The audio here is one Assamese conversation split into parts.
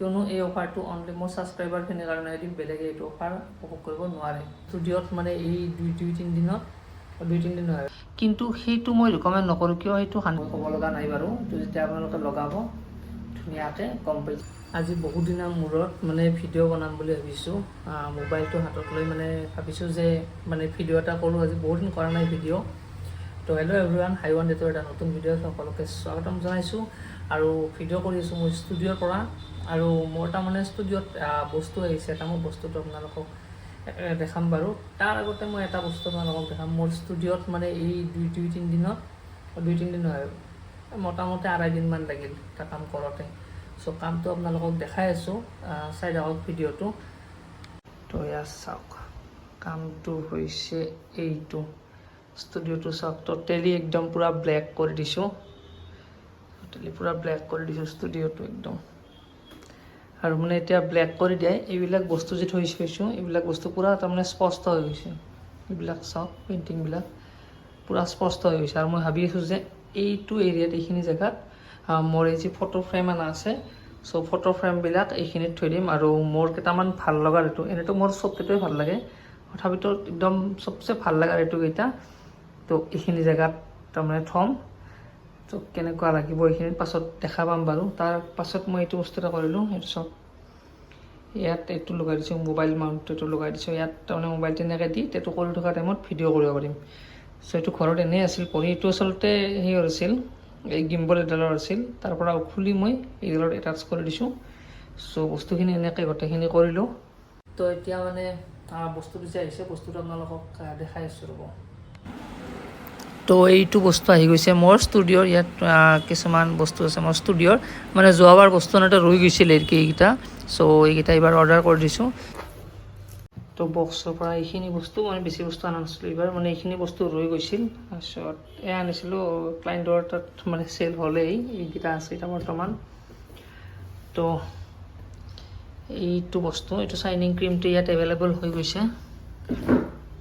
কিয়নো এই অফাৰটো অনলি মোৰ ছাবস্ক্ৰাইবাৰখিনিৰ কাৰণে দিম, বেলেগে এইটো অফাৰ উপভোগ কৰিব নোৱাৰে। ষ্টুডিঅ'ত মানে এই দুই তিনিদিন হয়, কিন্তু সেইটো মই ৰিকমেণ্ড নকৰোঁ। কিয় সেইটো ক'ব লগা নাই বাৰু, এইটো যেতিয়া আপোনালোকে লগাব ধুনীয়াকৈ গম পাইছে। আজি বহুত দিনৰ মূৰত মানে ভিডিঅ' বনাম বুলি ভাবিছোঁ। মোবাইলটো হাতত লৈ মানে ভাবিছোঁ যে মানে ভিডিঅ' এটা কৰোঁ। আজি বহুত দিন কৰা নাই ভিডিঅ'। তো হেল্ল' এভৰিৱান, হাইৱান ডেটৰ এটা নতুন ভিডিঅ'ত সকলোকে স্বাগতম জনাইছোঁ। আৰু ভিডিঅ' কৰি আছোঁ মই ষ্টুডিঅ'ৰ পৰা। আৰু মোৰ তাৰমানে ষ্টুডিঅ'ত বস্তু আহিছে, এটা মই বস্তুটো আপোনালোকক দেখাম বাৰু। তাৰ আগতে মই এটা বস্তু আপোনালোকক দেখাম। মোৰ ষ্টুডিঅ'ত মানে এই দুই তিনিদিন হয়, মোটামুটি 2.5 দিনমান লাগিল এটা কাম কৰোঁতে। চ' কামটো আপোনালোকক দেখাই আছোঁ, চাই থাকক ভিডিঅ'টো। তো ইয়াত চাওক, কামটো হৈছে এইটো। ষ্টুডিঅ'টো চাওক, টোটেলি একদম পূৰা ব্লেক কৰি দিছোঁ। ষ্টুডিঅ'টো একদম। আৰু মানে এতিয়া ব্লেক কৰি দিয়ে, এইবিলাক বস্তু যে থৈছোঁ এইবিলাক বস্তু পূৰা তাৰমানে স্পষ্ট হৈ গৈছে। এইবিলাক চাওক, পেইণ্টিংবিলাক পূৰা স্পষ্ট হৈ গৈছে। আৰু মই ভাবি আছোঁ যে এইটো এৰিয়াত, এইখিনি জেগাত মোৰ এই যে ফটো ফ্ৰেম আনা আছে, চ' ফটো ফ্ৰেমবিলাক এইখিনিত থৈ দিম। আৰু মোৰ কেইটামান ভাল লগা এনেতো মোৰ চবকেইটাই ভাল লাগে, তথাপিতো একদম চবচে ভাল লগা এইকেইটা, তো এইখিনি জেগাত তাৰমানে থ'ম। তো কেনেকুৱা লাগিব এইখিনিত পাছত দেখা পাম বাৰু। তাৰ পাছত মই এইটো বস্তু এটা কৰিলোঁ, এইটো চাওক, ইয়াত এইটো লগাই দিছোঁ, মোবাইল মাউণ্ট এইটো লগাই দিছোঁ। ইয়াত তাৰমানে মোবাইল তেনেকৈ দি এইটো কৰি থকা টাইমত ভিডিঅ' কৰিব পাৰিম। চ' এইটো ঘৰত এনেই আছিল পৰি, এইটো আচলতে হেৰিৰ আছিল, এই গিম্বল এডালৰ আছিল। তাৰ পৰা খুলি মই এইডালত এটাচ কৰি দিছোঁ। চ' বস্তুখিনি এনেকৈ গোটেইখিনি কৰিলোঁ। তো এতিয়া মানে বস্তুটো যে আহিছে, বস্তুটো আপোনালোকক দেখাই আছোঁ ৰ'ব। তো এইটো বস্তু আহি গৈছে মোৰ ষ্টুডিঅ'ৰ। ইয়াত কিছুমান বস্তু আছে মোৰ ষ্টুডিঅ'ৰ, মানে যোৱাবাৰ বস্তু এটা ৰৈ গৈছিলে এইকেইটা। চ' এইকেইটা এইবাৰ অৰ্ডাৰ কৰি দিছোঁ। তো বক্সৰ পৰা এইখিনি বস্তু, মানে বেছি বস্তু অনা নাছিলোঁ এইবাৰ, মানে এইখিনি বস্তু ৰৈ গৈছিল। তাৰপিছত এয়া আনিছিলোঁ, ক্লাইণ্টৰ তাত মানে চেল হ'লেই, এইকেইটা আছে এতিয়া বৰ্তমান। তো এইটো বস্তু, এইটো শ্বাইনিং ক্ৰীমটো ইয়াত এভেইলেবল হৈ গৈছে।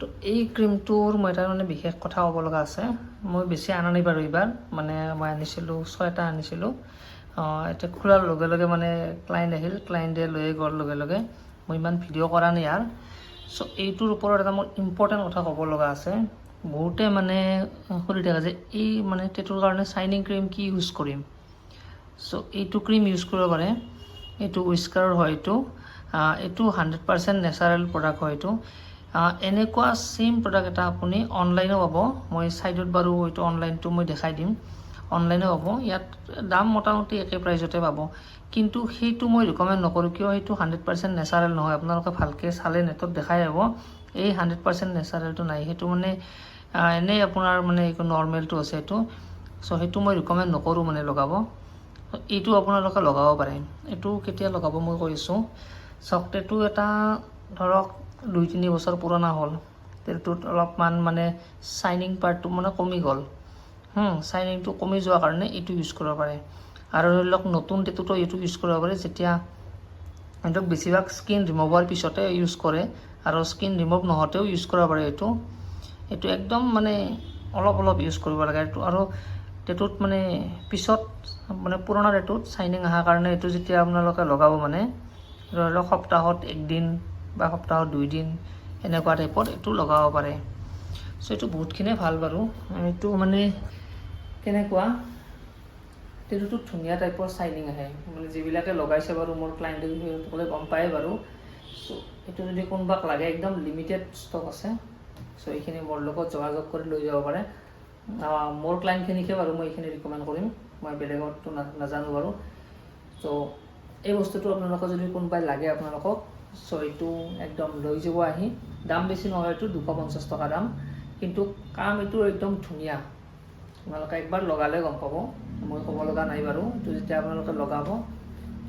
তো এই ক্ৰীমটোৰ মই এটা মানে বিশেষ কথা ক'ব লগা আছে। মই বেছি আনা নাই বাৰু এইবাৰ, মানে মই আনিছিলোঁ 6টা আনিছিলোঁ। এতিয়া খোলাৰ লগে লগে মানে ক্লাইণ্ট আহিল, ক্লাইণ্টে লৈ গ'ল লগে লগে। মই ইমান ভিডিঅ' কৰা নাই ইয়াৰ। চ' এইটোৰ ওপৰত এটা মোৰ ইম্পৰ্টেণ্ট কথা ক'ব লগা আছে। বহুতে মানে সুধি থাকে যে এই মানে টেটুৰ কাৰণে শ্বাইনিং ক্ৰীম কি ইউজ কৰিম। চ' এইটো ক্ৰীম ইউজ কৰিব পাৰে, এইটো উইস্কাৰৰ হয়। এইটো 100% নেচাৰেল প্ৰডাক্ট হয়। এইটো এনেকুৱা ছেইম প্ৰডাক্ট এটা আপুনি অনলাইনো পাব। মই ছাইডত বাৰু এইটো অনলাইনটো মই দেখাই দিম, অনলাইনো পাব। ইয়াত দাম মোটামুটি একে প্ৰাইজতে পাব, কিন্তু সেইটো মই ৰিকমেণ্ড নকৰোঁ। কিয়, সেইটো 100% নেচাৰেল নহয়। আপোনালোকে ভালকৈ চালে নেটত দেখাই যাব, এই 100% নেচাৰেলটো নাই। সেইটো মানে এনেই আপোনাৰ মানে এইটো নৰ্মেলটো আছে এইটো। চ' সেইটো মই ৰিকমেণ্ড নকৰোঁ মানে লগাব। এইটো আপোনালোকে লগাব পাৰে। এইটো কেতিয়া লগাব মই কৈছোঁ চাওক। টেটু এটা ধৰক 2-3 বছৰ পুৰণা হ'ল, টেটুটোত অলপমান মানে শ্বাইনিং পাৰ্টটো মানে কমি গ'ল। শ্বাইনিংটো কমি যোৱাৰ কাৰণে এইটো ইউজ কৰিব পাৰে। আৰু ধৰি লওক নতুন টেটুটো এইটো ইউজ কৰিব পাৰে, যেতিয়া এইটো বেছিভাগ স্কিন ৰিমুভৰ পিছতে ইউজ কৰে, আৰু স্কিন ৰিমুভ নহওঁতেও ইউজ কৰিব পাৰে। এইটো একদম মানে অলপ ইউজ কৰিব লাগে এইটো। আৰু টেটুত মানে পিছত মানে পুৰণা টেটুত শ্বাইনিং অহাৰ কাৰণে এইটো যেতিয়া আপোনালোকে লগাব, মানে ধৰি লওক সপ্তাহত 1 দিন বা সপ্তাহত 2 দিন এনেকুৱা টাইপত এইটো লগাব পাৰে। চ' এইটো বহুতখিনিয়ে ভাল বাৰু। এইটো মানে কেনেকুৱা, টেটুটোত ধুনীয়া টাইপৰ শ্বাইনিং আহে, মানে যিবিলাকে লগাইছে বাৰু, মোৰ ক্লাইণ্টে সকলে গম পায় বাৰু। চ' এইটো যদি কোনোবাক লাগে, একদম লিমিটেড ষ্টক আছে। চ' এইখিনি মোৰ লগত যোগাযোগ কৰি লৈ যাব পাৰে। মোৰ ক্লাইণ্টখিনিকে বাৰু মই এইখিনি ৰিকমেণ্ড কৰিম, মই বেলেগতো নাজানো বাৰু। চ' এই বস্তুটো আপোনালোকৰ যদি কোনোবাই লাগে আপোনালোকক, চ' এইটো একদম লৈ যাব আহি। দাম বেছি নহয়, এইটো 250 টকা দাম, কিন্তু কাম এইটো একদম ধুনীয়া। আপোনালোকে একবাৰ লগালে গম পাব, মই ক'ব লগা নাই বাৰু। এইটো যেতিয়া আপোনালোকে লগাব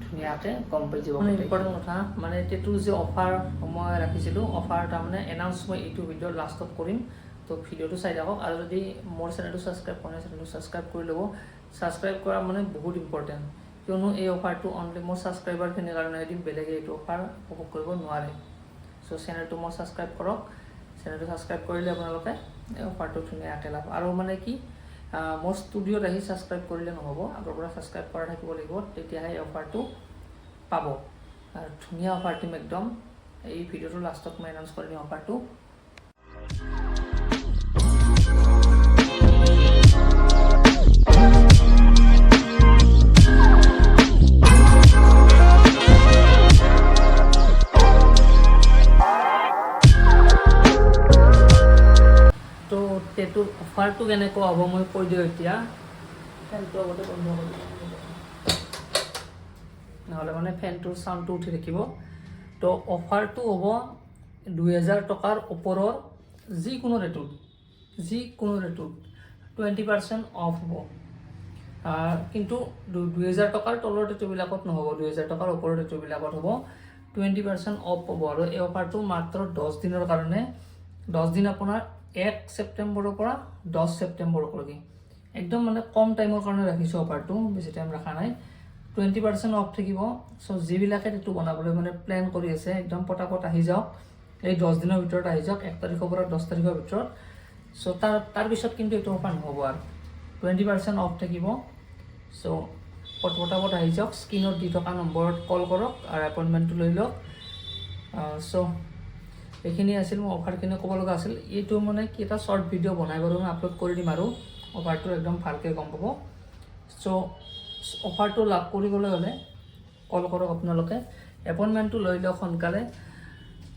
ধুনীয়াকৈ গম পাই যাব। ইম্পৰ্টেণ্ট কথা মানে টেটুৰ যে অফাৰ মই ৰাখিছিলোঁ, অফাৰ তাৰমানে এনাউন্স মই এইটো ভিডিঅ'ৰ লাষ্টত কৰিম। তো ভিডিঅ'টো চাই থাকক। আৰু যদি মোৰ চেনেলটো ছাবস্ক্ৰাইব কৰা নাই, চেনেলটো ছাবস্ক্ৰাইব কৰি ল'ব। ছাবস্ক্ৰাইব কৰা মানে বহুত ইম্পৰ্টেণ্ট, কিয়নো এই অফাৰটো অনলি মোৰ ছাবস্ক্ৰাইবাৰখিনিৰ কাৰণে দিম, বেলেগে এইটো অফাৰ উপভোগ কৰিব নোৱাৰে। চ' চেনেলটো মই ছাবস্ক্ৰাইব কৰক। চেনেলটো ছাবস্ক্ৰাইব কৰিলে আপোনালোকে এই অফাৰটো ধুনীয়াকৈ লাভ। আৰু মানে কি, মোৰ ষ্টুডিঅ'ত আহি ছাবস্ক্ৰাইব কৰিলে নহ'ব, আগৰ পৰা ছাবস্ক্ৰাইব কৰা থাকিব লাগিব, তেতিয়াহে এই অফাৰটো পাব আৰু ধুনীয়া অফাৰ দিম একদম এই ভিডিঅ'টো লাষ্টত মই এনাউন্স কৰি দিম অফাৰটো তো টেটুৰ অফাৰটো কেনেকুৱা হ'ব মই কৈ দিওঁ এতিয়া ফেনটো আগতে বন্ধ কৰি নহ'লে মানে ফেনটোৰ চাউণ্ডটো উঠি থাকিব তো অফাৰটো হ'ব 2000 টকাৰ ওপৰৰ যিকোনো ৰেটুত 20% অফ হ'ব কিন্তু 2000 টকাৰ তলৰ টেটুবিলাকত নহ'ব 2000 টকাৰ ওপৰৰ টেটুবিলাকত হ'ব 20% অফ হ'ব আৰু এই অফাৰটো মাত্ৰ 10 দিনৰ কাৰণে 10 দিন আপোনাৰ 1 ছেপ্টেম্বৰৰ পৰা 10 ছেপ্টেম্বৰলৈকে একদম মানে কম টাইমৰ কাৰণে ৰাখিছোঁ অফাৰটো বেছি টাইম ৰখা নাই 20% অফ থাকিব সো যিবিলাকে টেটু বনাবলৈ মানে প্ল্যান কৰি আছে একদম পটাপট আহি যাওক এই 10 দিনৰ ভিতৰত আহি যাওক 1 তাৰিখৰ পৰা 10 তাৰিখৰ ভিতৰত সো তাৰ পিছত কিন্তু এইটো অফাৰ নহ'ব আৰু 20% অফ থাকিব সো পটাপট আহি যাওক স্ক্ৰীনত দি থকা নম্বৰত কল কৰক আৰু এপইণ্টমেণ্টটো লৈ লওক সো এইখিনি আছিল মোৰ অফাৰখিনি ক'ব লগা আছিল এইটো মানে কি এটা শ্বৰ্ট ভিডিঅ' বনাই বাৰু মই আপলোড কৰি দিম আৰু অফাৰটো একদম ভালকৈ গম পাব সো অফাৰটো লাভ কৰিবলৈ হ'লে কল কৰক আপোনালোকে এপইণ্টমেণ্টটো লৈ লওক সোনকালে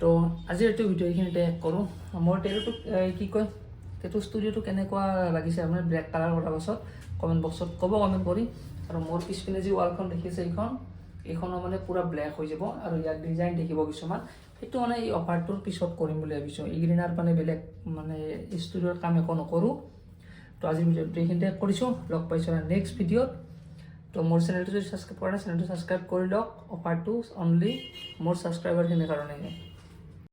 তো আজিৰ এইটো ভিডিঅ' এইখিনিতে শেষ কৰোঁ মোৰ টেটুটো কি কয় টেটু ষ্টুডিঅ'টো কেনেকুৱা লাগিছে আপোনাৰ ব্লেক কালাৰ কৰাৰ পাছত কমেণ্ট বক্সত ক'ব কমেণ্ট কৰি আৰু মোৰ পিছপিনে যি ৱালখন দেখিছে এইখনো মানে পুৰা ব্লেক হৈ যাব আৰু ইয়াত ডিজাইন দেখিব কিছুমান সেইটো মানে এই অফাৰটোৰ পিছত কৰিম বুলি ভাবিছোঁ এইকেইদিন আৰু মানে বেলেগ মানে ষ্টুডিঅ'ৰ কাম একো নকৰোঁ তো আজিৰ ভিডিঅ'টো এইখিনিতে কৰিছোঁ লগ পাইছোঁ নেক্সট ভিডিঅ'ত তো মোৰ চেনেলটো যদি ছাবস্ক্ৰাইব কৰা নাই চেনেলটো ছাবস্ক্ৰাইব কৰি লওক অফাৰটো অনলি মোৰ ছাবস্ক্ৰাইবাৰখিনিৰ কাৰণেহে